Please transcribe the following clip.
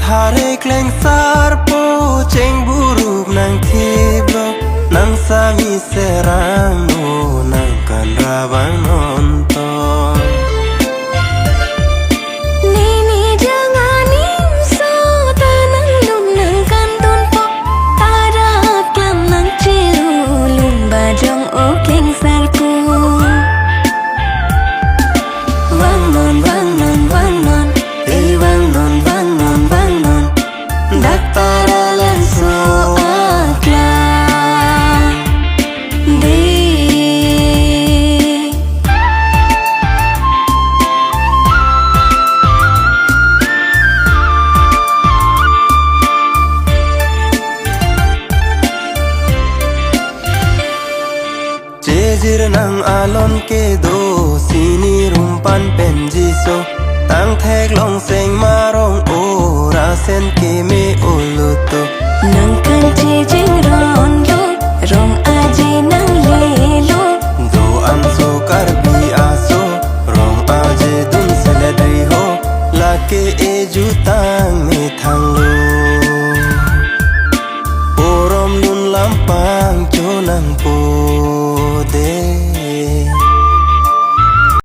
Tarik lengsar po ceng buruk nang tiblo nang sami serang nang kan rabang nonton. Nini jangan imso tanang lum nang kantun pok tarap klam nang ciru lum bajong o lengsarku. Wangon wangon wangon wangon wangon wangon daktaralan soatlan di Jejir nang alon ke do sini rumpan penjiso tang thek long seng marong